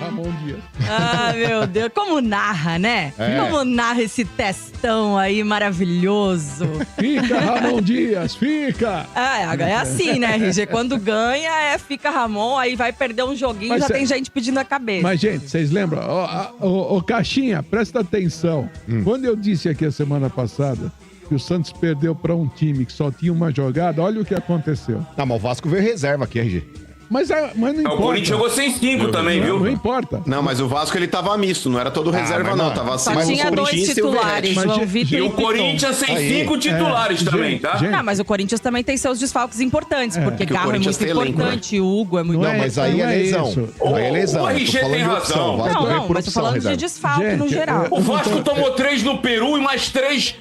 Ramon Dias. Ah, meu Deus. Como narra, né? Como narra esse testão aí maravilhoso. Fica, Ramon Dias, fica! É assim, né, RG? Quando ganha, fica Ramon, aí vai perder um joguinho, Mas já tem gente pedindo a cabeça. Mas, gente, vocês lembram? Ô, Caixinha, presta atenção. Quando eu disse aqui a semana passada que o Santos perdeu para um time que só tinha uma jogada, olha o que aconteceu. Não, mas o Vasco veio reserva aqui, RG. Mas não importa. O Corinthians jogou sem 5 também, viu? Não importa. Não, mas o Vasco ele tava misto, não era todo reserva, não. Tava Só sem tinha o dois Corinthians e o titulares, Verratti. João Vitor E o Piton. Corinthians sem 5 titulares também, tá? gente. Não, mas o Corinthians também tem seus desfalques importantes, porque que o Garro é Corinthians muito tem elenco, importante, o Hugo é muito Não, mas aí é lesão. isso. Aí é lesão. O Eu tô RG falando tem de razão. opção. O Vasco veio Não, por mas tô opção, falando reserva. de desfalque Gente, no geral. O Vasco tomou 3 no Peru e mais 3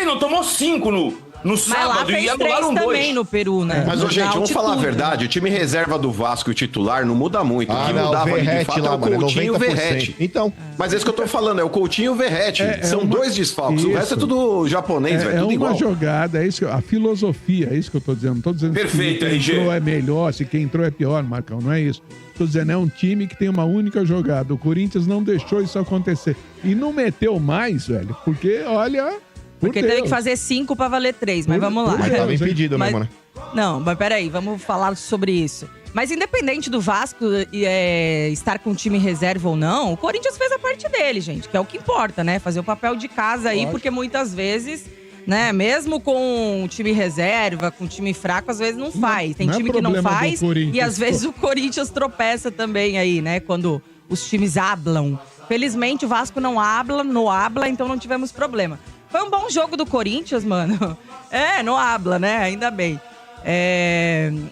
não, tomou 5 no Mas lá sábado e fez 3 anularam 2. também no Peru, né? Mas, ô, gente, Na vamos falar a altitude. verdade. O time reserva do Vasco e o titular não muda muito. O que não, mudava ali, de Verratti fato, é lá, o mano, Coutinho e o 90%. Verratti. Então, Mas é isso que eu tô falando, é o Coutinho e o Verratti. São uma- dois desfalques. O resto é Isso. tudo japonês, velho. É Tudo uma igual. jogada, é isso a filosofia, é isso que eu tô dizendo. Não tô dizendo Perfeito, se quem RG. entrou é melhor, se quem entrou é pior, Marcão, não é isso. Tô dizendo, é um time que tem uma única jogada. O Corinthians não deixou isso acontecer. E não meteu mais, velho, porque, olha... Porque por teve Deus. que fazer 5 pra valer 3, mas vamos lá. mas tava impedido Mas- mesmo, né? Não, mas peraí, vamos falar sobre isso. Mas independente do Vasco estar com o time reserva ou não, o Corinthians fez a parte dele, gente, que é o que importa, né? Fazer o papel de casa aí, porque muitas vezes, né, mesmo com o time reserva, com o time fraco, às vezes não faz. Tem não é time que não problema do faz Corinthians, e às vezes o Corinthians tropeça também aí, né? Quando os times hablam. Felizmente o Vasco não habla, então não tivemos problema. Foi um bom jogo do Corinthians, mano. Não habla, né? Ainda bem.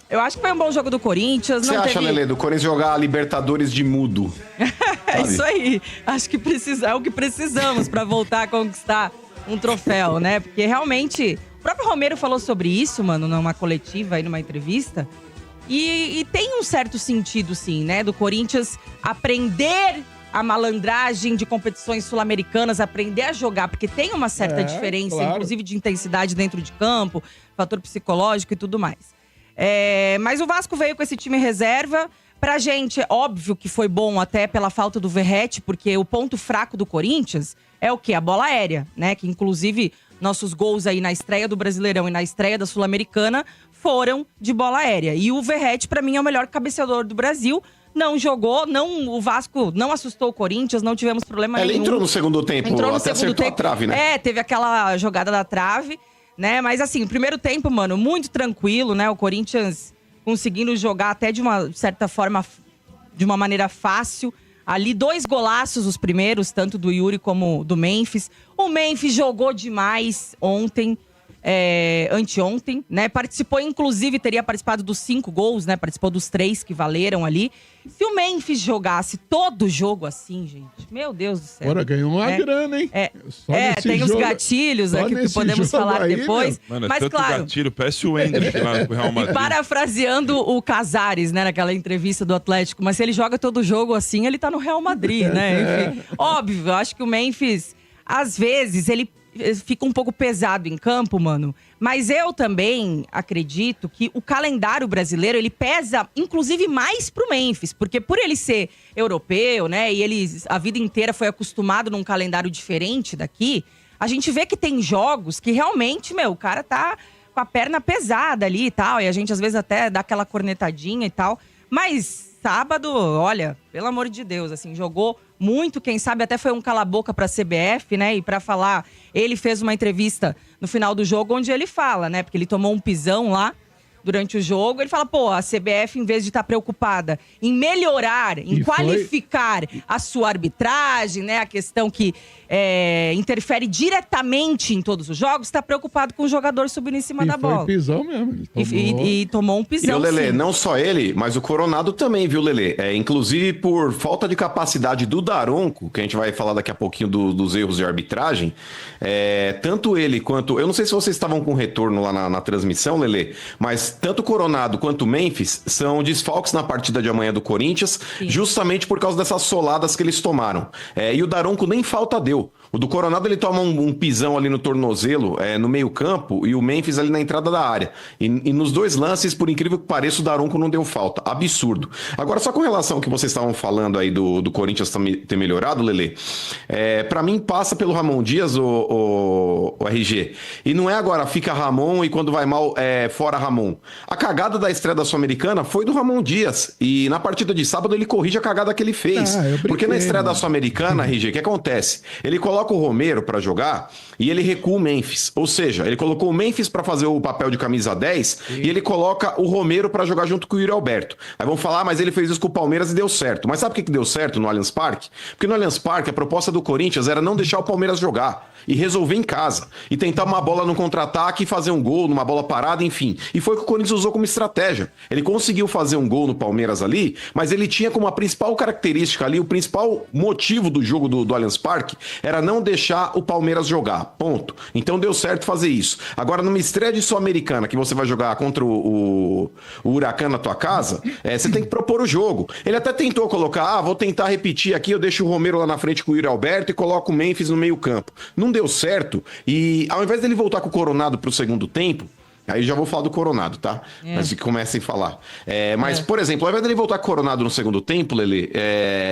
Eu acho que foi um bom jogo do Corinthians. Você Não acha, teve... Lelê, do Corinthians jogar a Libertadores de mudo? É isso aí. Acho que é o que precisamos pra voltar a conquistar um troféu, né? Porque realmente, o próprio Romero falou sobre isso, mano, numa coletiva aí, numa entrevista. E tem um certo sentido, sim, né? Do Corinthians aprender a malandragem de competições sul-americanas, aprender a jogar, porque tem uma certa diferença, claro. inclusive de intensidade dentro de campo, fator psicológico e tudo mais. Mas o Vasco veio com esse time reserva. Pra gente, é óbvio que foi bom até pela falta do Verratti, porque o ponto fraco do Corinthians é o quê? A bola aérea, né? Que inclusive nossos gols aí na estreia do Brasileirão e na estreia da Sul-Americana foram de bola aérea. E o Verratti, pra mim, é o melhor cabeceador do Brasil. Não jogou, o Vasco não assustou o Corinthians, não tivemos problema nenhum. Ele entrou no segundo tempo, Entrou no até segundo acertou tempo. a trave, né? Teve aquela jogada da trave, né? Mas assim, o primeiro tempo, mano, muito tranquilo, né? O Corinthians conseguindo jogar até de uma certa forma, de uma maneira fácil. Ali, 2 golaços os primeiros, tanto do Yuri como do Memphis. O Memphis jogou demais ontem, anteontem, né? Participou, inclusive, teria participado dos 5 gols, né? Participou dos 3 que valeram ali. Se o Memphis jogasse todo jogo assim, gente, meu Deus do céu. Agora ganhou uma grana, hein? Só nesse Tem os jogo- gatilhos só aqui que nesse podemos jogo falar aí, depois. Mano, Mas tanto claro, gatilho, parece o Hendrick lá no Real Madrid. parafraseando o Casares, né, naquela entrevista do Atlético, mas se ele joga todo jogo assim, ele tá no Real Madrid, né? Enfim, óbvio, eu acho que o Memphis, às vezes, ele fica um pouco pesado em campo, mano. Mas eu também acredito que o calendário brasileiro, ele pesa, inclusive, mais pro Memphis. Porque por ele ser europeu, né, e ele a vida inteira foi acostumado num calendário diferente daqui, a gente vê que tem jogos que realmente, o cara tá com a perna pesada ali e tal. E a gente, às vezes, até dá aquela cornetadinha e tal. Mas sábado, olha, pelo amor de Deus, assim, jogou muito, quem sabe até foi um cala-boca pra CBF, né? E pra falar, ele fez uma entrevista no final do jogo onde ele fala, né? Porque ele tomou um pisão lá durante o jogo. Ele fala, pô, a CBF, em vez de estar preocupada em melhorar, em qualificar a sua arbitragem, né? A questão que interfere diretamente em todos os jogos, está preocupado com o jogador subindo em cima da bola. Foi pisão mesmo. E tomou um pisão, E o Lelê, sim. não só ele, mas o Coronado também, viu, Lelê? Inclusive por falta de capacidade do Daronco, que a gente vai falar daqui a pouquinho dos erros de arbitragem, tanto ele quanto... Eu não sei se vocês estavam com retorno lá na transmissão, Lelê, mas mas tanto o Coronado quanto o Memphis são desfalques na partida de amanhã do Corinthians, justamente por causa dessas soladas que eles tomaram. E o Daronco nem falta deu. O do Coronado ele toma um pisão ali no tornozelo, no meio campo, e o Memphis ali na entrada da área. E nos dois lances, por incrível que pareça, o Daronco não deu falta. Absurdo. Agora, só com relação ao que vocês estavam falando aí do Corinthians ter melhorado, Lelê, pra mim passa pelo Ramon Dias, o RG. E não é agora fica Ramon e quando vai mal, fora Ramon. A cagada da estreia da Sul-Americana foi do Ramon Dias. E na partida de sábado ele corrige a cagada que ele fez. Porque na estreia da Sul-Americana, RG, o que acontece? Ele coloca o Romero pra jogar e ele recua o Memphis. Ou seja, ele colocou o Memphis pra fazer o papel de camisa 10 e ele coloca o Romero pra jogar junto com o Yuri Alberto. Aí vão falar, mas ele fez isso com o Palmeiras e deu certo. Mas sabe por que deu certo no Allianz Parque? Porque no Allianz Parque a proposta do Corinthians era não deixar o Palmeiras jogar e resolver em casa. E tentar uma bola no contra-ataque e fazer um gol numa bola parada, enfim. E foi o que o Corinthians usou como estratégia. Ele conseguiu fazer um gol no Palmeiras ali, mas ele tinha como a principal característica ali, o principal motivo do jogo do Allianz Parque era não deixar o Palmeiras jogar. Ponto. Então deu certo fazer isso. Agora, numa estreia de Sul-Americana, que você vai jogar contra o Huracan na tua casa, você tem que propor o jogo. Ele até tentou colocar, vou tentar repetir aqui, eu deixo o Romero lá na frente com o Yuri Alberto e coloco o Memphis no meio campo. Não deu certo, e ao invés dele voltar com o Coronado pro segundo tempo, aí já vou falar do Coronado, tá? Mas que comecem a falar. Mas, por exemplo, ao invés dele voltar com o Coronado no segundo tempo, Lelê,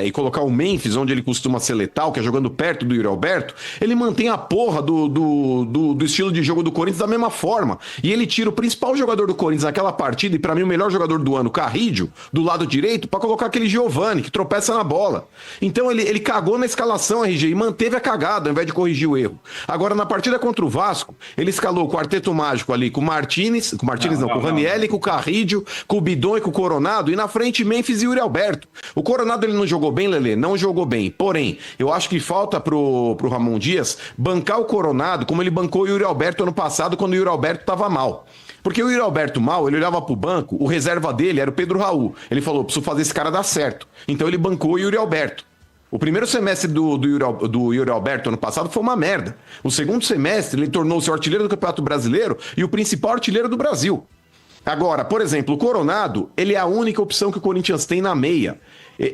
e colocar o Memphis, onde ele costuma ser letal, que é jogando perto do Yuri Alberto, ele mantém a porra do estilo de jogo do Corinthians da mesma forma. E ele tira o principal jogador do Corinthians naquela partida, e pra mim o melhor jogador do ano, Carrídio, do lado direito, pra colocar aquele Giovani, que tropeça na bola. Então ele cagou na escalação, RG, e manteve a cagada, ao invés de corrigir o erro. Agora, na partida contra o Vasco, ele escalou o quarteto mágico ali com o com o Ranieri, com o Carrídio, com o Bidon e com o Coronado, e na frente Memphis e Yuri Alberto. O Coronado ele não jogou bem, Lelê? Não jogou bem. Porém, eu acho que falta pro Ramon Dias bancar o Coronado como ele bancou o Yuri Alberto ano passado, quando o Yuri Alberto tava mal. Porque o Yuri Alberto mal, ele olhava pro banco, o reserva dele era o Pedro Raul. Ele falou, preciso fazer esse cara dar certo. Então ele bancou o Yuri Alberto. O primeiro semestre do Yuri Alberto ano passado foi uma merda. O segundo semestre ele tornou-se o artilheiro do Campeonato Brasileiro e o principal artilheiro do Brasil. Agora, por exemplo, o Coronado, ele é a única opção que o Corinthians tem na meia.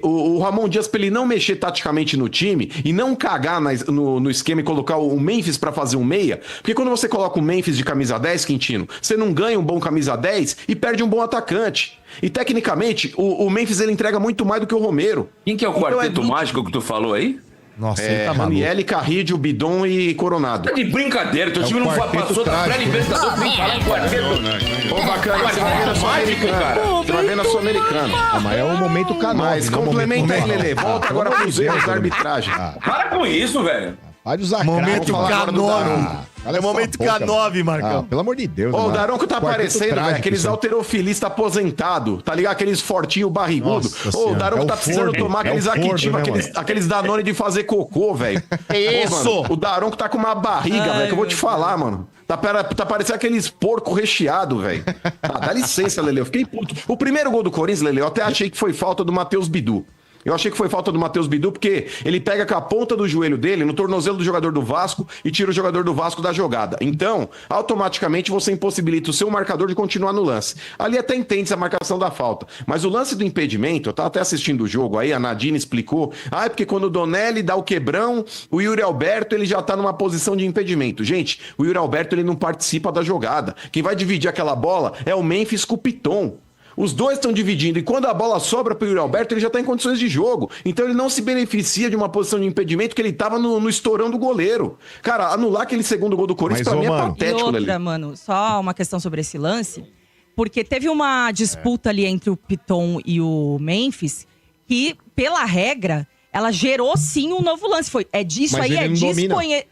O Ramon Dias, pra ele não mexer taticamente no time e não cagar no esquema e colocar o Memphis pra fazer um meia, porque quando você coloca o Memphis de camisa 10, Quintino, você não ganha um bom camisa 10 e perde um bom atacante. E tecnicamente, o Memphis ele entrega muito mais do que o Romero. Quem que é o quarteto mágico que tu falou aí? Nossa, ele tá maluco. Ranieri, Carrídio, Bidon e Coronado. Tá de brincadeira, teu time não passou da pré-libertadores, vem falar em quarteto. Ô, bacana, você vai ver na Sul-Americana, cara. Você vai ver na Sul-Americana. Mas é um momento canal. Mas complementa aí, Lelê. Volta agora pros erros da arbitragem. Para com isso, velho. Pode usar Momento K9. É o momento K9, Marcão. Pelo amor de Deus. Ô, o Daronco tá aparecendo, velho. Aqueles isso aí. alterofilistas aposentados, tá ligado? Aqueles fortinhos barrigudos. Ô, o Daronco tá precisando tomar aqueles Activa, aqueles Danone de fazer cocô, velho. Isso! O Daronco tá com uma barriga, velho, que eu vou te falar, mano. Tá parecendo aqueles porco recheado, velho. Dá licença, Lelê. Eu fiquei puto. O primeiro gol do Corinthians, Lelê, eu até achei que foi falta do Matheus Bidu. Eu achei que foi falta do Matheus Bidu, porque ele pega com a ponta do joelho dele no tornozelo do jogador do Vasco e tira o jogador do Vasco da jogada. Então, automaticamente você impossibilita o seu marcador de continuar no lance. Ali até entende-se a marcação da falta. Mas o lance do impedimento, eu tava até assistindo o jogo aí, a Nadine explicou. É porque quando o Donelli dá o quebrão, o Yuri Alberto ele já tá numa posição de impedimento. Gente, o Yuri Alberto ele não participa da jogada. Quem vai dividir aquela bola é o Memphis com o Piton. Os dois estão dividindo e quando a bola sobra para o Yuri Alberto, ele já está em condições de jogo. Então ele não se beneficia de uma posição de impedimento que ele estava no estourão do goleiro. Cara, anular aquele segundo gol do Corinthians para mim é patético, e outra, Lelê. mano, só uma questão sobre esse lance. Porque teve uma disputa ali entre o Piton e o Memphis que, pela regra, ela gerou sim um novo lance.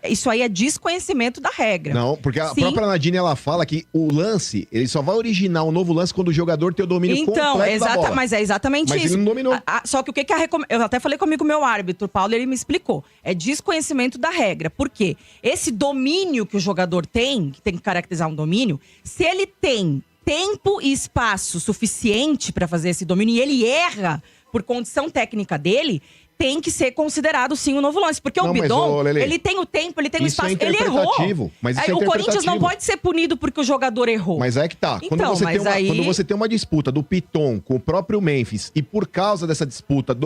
Isso aí é desconhecimento da regra. Não, porque a própria Nadine ela fala que o lance, ele só vai originar um novo lance quando o jogador tem o domínio completo da bola. Mas é exatamente isso. Mas ele não dominou. Só que o que eu até falei comigo, meu árbitro, Paulo, ele me explicou. É desconhecimento da regra. Por quê? Esse domínio que o jogador tem, que tem que caracterizar um domínio, se ele tem tempo e espaço suficiente para fazer esse domínio e ele erra por condição técnica dele, tem que ser considerado sim o novo lance. Porque Não, o mas, Bidon, ô, Lelê, ele tem o tempo, ele tem o isso é espaço. Ele errou. interpretativo, mas isso é O Corinthians não interpretativo. pode ser punido porque o jogador errou. Mas é que tá. Quando, Então, você tem mas aí- quando você tem uma disputa do Piton com o próprio Memphis, e por causa dessa disputa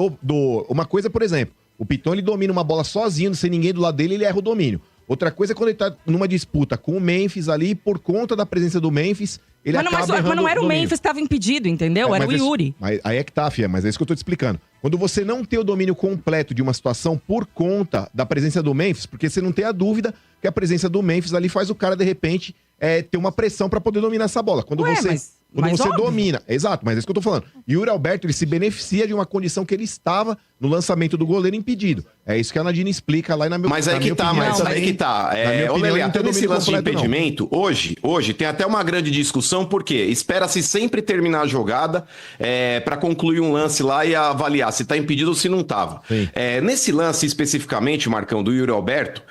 uma coisa, por exemplo, o Piton ele domina uma bola sozinho, sem ninguém do lado dele, ele erra o domínio. Outra coisa é quando ele tá numa disputa com o Memphis ali, por conta da presença do Memphis, ele acaba errando Mas não era o domínio. Memphis que estava impedido, entendeu? Era o mas Yuri. Mas aí é que tá, Fia, mas é isso que eu tô te explicando. Quando você não tem o domínio completo de uma situação por conta da presença do Memphis, porque você não tem a dúvida que a presença do Memphis ali faz o cara, de repente, ter uma pressão pra poder dominar essa bola. Quando você óbvio. domina, exato, mas é isso que eu tô falando. Yuri Alberto, ele se beneficia de uma condição que ele estava no lançamento do goleiro impedido. É isso que a Nadine explica lá na minha Mas aí que tá, aí que tá. Ô, Lelê, até nesse lance de impedimento, hoje tem até uma grande discussão, porque espera-se sempre terminar a jogada pra concluir um lance lá e avaliar se tá impedido ou se não tava. Nesse lance especificamente, Marcão, do Yuri Alberto,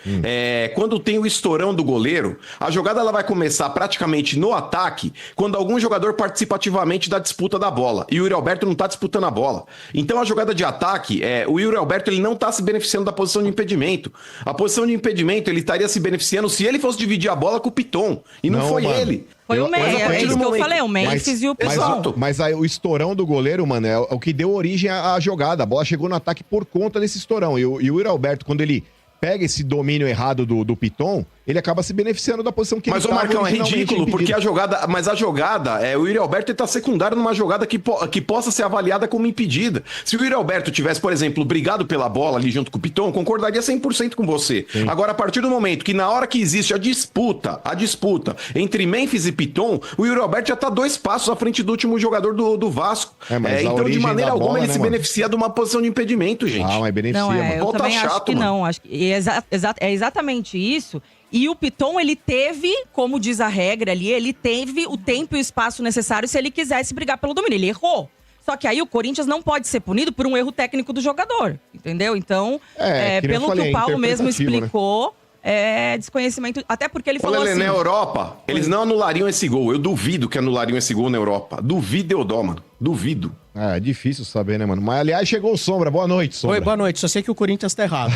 quando tem o estourão do goleiro, a jogada ela vai começar praticamente no ataque, quando algum jogador participa ativamente da disputa da bola. E o Yuri Alberto não tá disputando a bola. Então a jogada de ataque, o Yuri Alberto ele não tá se beneficiando da posição de impedimento. A posição de impedimento ele estaria se beneficiando se ele fosse dividir a bola com o Piton. E não foi mano. Foi o Memphis, é isso que eu falei, o Memphis e o Piton. Mas aí, o estourão do goleiro, mano, é o que deu origem à jogada. A bola chegou no ataque por conta desse estourão. E o Yuri Alberto, quando ele pega esse domínio errado do Piton, ele acaba se beneficiando da posição que mas ele o Marcão é originalmente ridículo, impedido. porque a jogada, o Yuri Alberto está secundário numa jogada que possa ser avaliada como impedida. Se o Yuri Alberto tivesse, por exemplo, brigado pela bola ali junto com o Piton, concordaria 100% com você. Sim. Agora, a partir do momento que na hora que existe a disputa entre Memphis e Piton, o Yuri Alberto já está 2 passos à frente do último jogador do Vasco. Então, de maneira alguma, ele se beneficia de uma posição de impedimento, gente. Mas beneficia, não, mano. eu também acho que não. Acho que é exatamente isso. E o Piton, ele teve, como diz a regra ali, ele teve o tempo e o espaço necessário se ele quisesse brigar pelo domínio. Ele errou. Só que aí o Corinthians não pode ser punido por um erro técnico do jogador, entendeu? Então, pelo que o Paulo mesmo explicou, desconhecimento. Até porque ele falou assim... Na Europa, eles não anulariam esse gol. Eu duvido que anulariam esse gol na Europa. Duvido, Eudó, mano. Duvido. É difícil saber, né, mano? Mas, aliás, chegou o Sombra. Boa noite, Sombra. Oi, boa noite. Só sei que o Corinthians tá errado.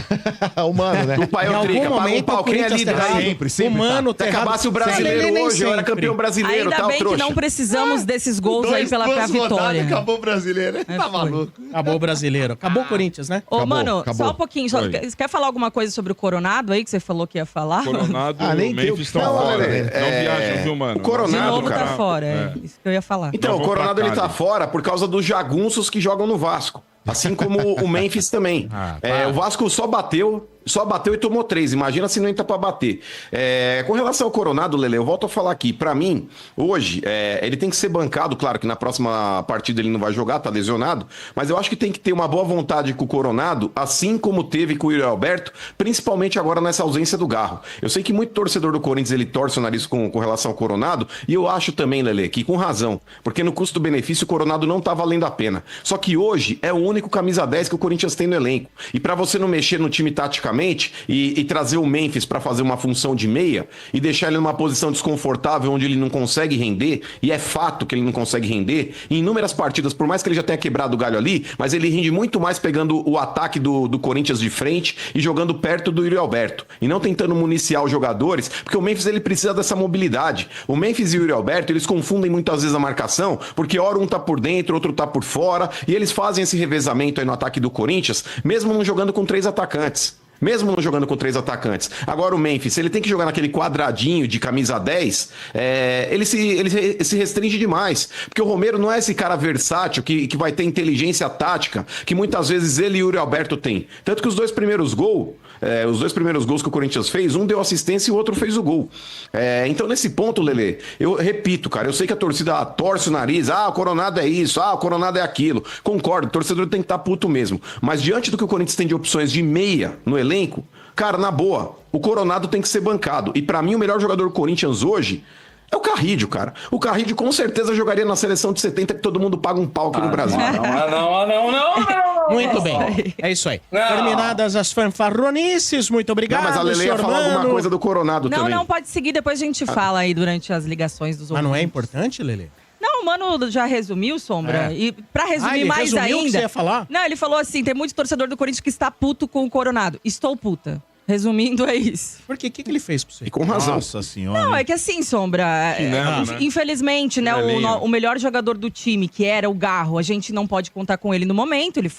O Mano, né? O pai é o Trica. Paga um pau, quem é líder aí? O Mano tá errado. Se acabasse o brasileiro hoje, eu era campeão brasileiro, ainda tal, bem trouxa. que não precisamos desses gols aí pra vitória. Acabou o brasileiro, né? Tá maluco. Acabou o brasileiro. Acabou o Corinthians, né? Ô, Mano, acabou. só um pouquinho. Você quer falar alguma coisa sobre o Coronado aí, que você falou que ia falar? Coronado e nem o tem o Memphis que estão falar, fora. né? Não viajam, viu, mano? O Coronado, De novo cara. tá fora, isso que eu ia falar. Então, o Coronado ele tá fora por causa dos jagunços que jogam no Vasco. Assim como o Memphis também. O Vasco só bateu e tomou 3. Imagina se não entra pra bater. Com relação ao Coronado, Lele, eu volto a falar aqui. Pra mim, hoje, ele tem que ser bancado. Claro que na próxima partida ele não vai jogar, tá lesionado. Mas eu acho que tem que ter uma boa vontade com o Coronado, assim como teve com o Yuri Alberto, principalmente agora nessa ausência do Garro. Eu sei que muito torcedor do Corinthians, ele torce o nariz com relação ao Coronado. E eu acho também, Lele, que com razão. Porque no custo-benefício o Coronado não tá valendo a pena. Só que hoje é o único camisa 10 que o Corinthians tem no elenco. E pra você não mexer no time taticamente e trazer o Memphis pra fazer uma função de meia e deixar ele numa posição desconfortável onde ele não consegue render, e é fato que ele não consegue render, em inúmeras partidas, por mais que ele já tenha quebrado o galho ali, mas ele rende muito mais pegando o ataque do Corinthians de frente e jogando perto do Yuri Alberto, e não tentando municiar os jogadores, porque o Memphis ele precisa dessa mobilidade. O Memphis e o Yuri Alberto, eles confundem muitas vezes a marcação, porque hora um tá por dentro, outro tá por fora, e eles fazem esse revezamento aí no ataque do Corinthians, mesmo não jogando com 3 atacantes. Mesmo não jogando com 3 atacantes. Agora o Memphis, ele tem que jogar naquele quadradinho de camisa 10, ele se restringe demais. Porque o Romero não é esse cara versátil que vai ter inteligência tática, que muitas vezes ele e o Yuri Alberto têm. Tanto que os dois primeiros gols que o Corinthians fez, um deu assistência e o outro fez o gol. Então nesse ponto, Lelê, eu repito, cara, eu sei que a torcida torce o nariz, o Coronado é isso, o Coronado é aquilo. Concordo, o torcedor tem que estar puto mesmo. Mas diante do que o Corinthians tem de opções de meia no elenco, cara, na boa, o Coronado tem que ser bancado. E pra mim, o melhor jogador do Corinthians hoje é o Carrídio, cara. O Carrídio com certeza jogaria na seleção de 70, que todo mundo paga um pau aqui no Brasil. Não. Muito bem. É isso aí. Não. Terminadas as fanfarronices, muito obrigado. Não, mas a Lele ia falar alguma coisa do Coronado também. Não, pode seguir, depois a gente fala aí durante as ligações dos outros. Mas não é importante, Lele? Não, o Mano já resumiu, Sombra. E pra resumir ele mais resumiu o que ainda... você ia falar? Não, ele falou assim, tem muito torcedor do Corinthians que está puto com o Coronado. Estou puta. Resumindo, é isso. Por quê? O que ele fez pra você? E com razão. Nossa senhora. Não, é que assim, Sombra, infelizmente, né, o melhor jogador do time, que era o Garro, a gente não pode contar com ele no momento. Ele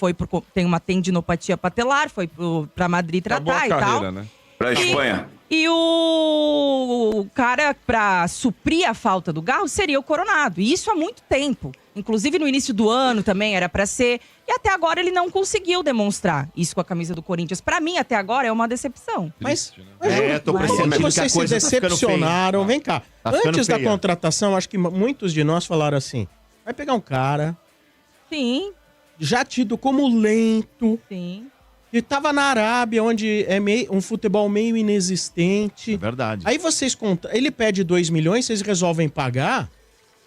tem uma tendinopatia patelar, foi pra Madrid tratar e tal. Né? Pra Espanha. E o cara, pra suprir a falta do Garro, seria o Coronado. E isso há muito tempo. Inclusive no início do ano também era pra ser. E até agora ele não conseguiu demonstrar isso com a camisa do Corinthians. Pra mim, até agora, é uma decepção. Mas tô como percebendo que que a vocês se coisa tá ficando decepcionaram? feia. Vem cá. Tá ficando Antes da feia. contratação, acho que muitos de nós falaram assim, vai pegar um cara Sim, já tido como lento, sim. que tava na Arábia, onde é um futebol meio inexistente. É verdade. Aí vocês ele pede 2 milhões, vocês resolvem pagar,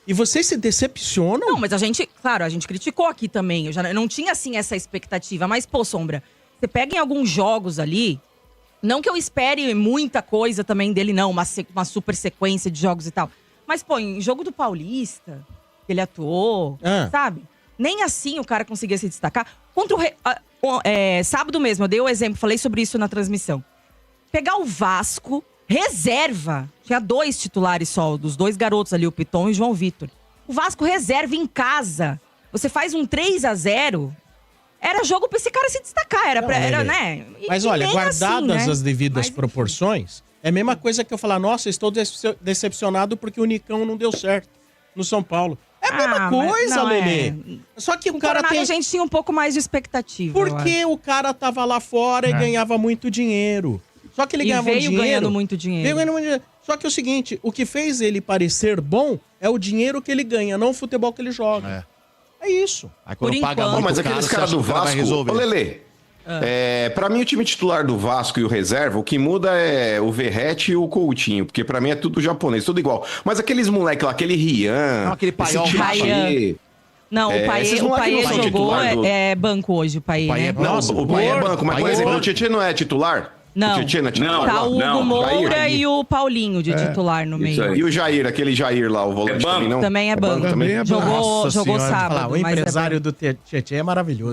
e vocês se decepcionam? Não, mas a gente criticou aqui também. Eu não tinha, assim, essa expectativa. Mas, pô, Sombra, você pega em alguns jogos ali, não que eu espere muita coisa também dele, não, uma super sequência de jogos e tal. Mas, pô, em jogo do Paulista, que ele atuou, sabe? Nem assim o cara conseguia se destacar. Contra sábado mesmo, eu dei o exemplo, falei sobre isso na transmissão. Pegar o Vasco, reserva. Tinha 2 titulares só, dos 2 garotos ali, o Piton e o João Vitor. O Vasco reserva em casa. Você faz um 3-0. Era jogo pra esse cara se destacar. Era, né? Mas E olha, nem guardadas assim, né? as devidas Mas, proporções, é a mesma coisa que eu falar, nossa, estou decepcionado porque o Nicão não deu certo no São Paulo. É a mesma coisa, Lelê. Só que o cara Coronado, tem... a gente tinha um pouco mais de expectativa. Porque o cara tava lá fora e ganhava muito dinheiro. Só que ele ganhava veio dinheiro. ganhando muito dinheiro. Veio ganhando muito dinheiro. Só que é o seguinte, o que fez ele parecer bom é o dinheiro que ele ganha, não o futebol que ele joga. É isso. Aí quando Por paga enquanto. muito Mas caro, aqueles você caras acha do que o cara vai Vasco... resolver. Ô, Lelê, pra mim o time titular do Vasco e o reserva, o que muda é o Verratti e o Coutinho, porque pra mim é tudo japonês, tudo igual. Mas aqueles moleque lá, aquele Rian, Não, aquele Paiol, esse Tietê, Não, esses o moleques Paê não são jogou, titular do- é banco hoje, o Paê, Paê né? é banco. Nossa, o Paê é banco, mas por Paê é exemplo, banco. o Tietê não é titular? Não. O Tietê não é titular? Tá o Hugo Não, Moura Jair. e o Paulinho de titular no isso meio. aí. E o Jair, aquele Jair lá, o volante banco. também não? Também é banco. Também é banco. Jogou Nossa senhora, sábado. o mas é empresário do Tietê é maravilhoso.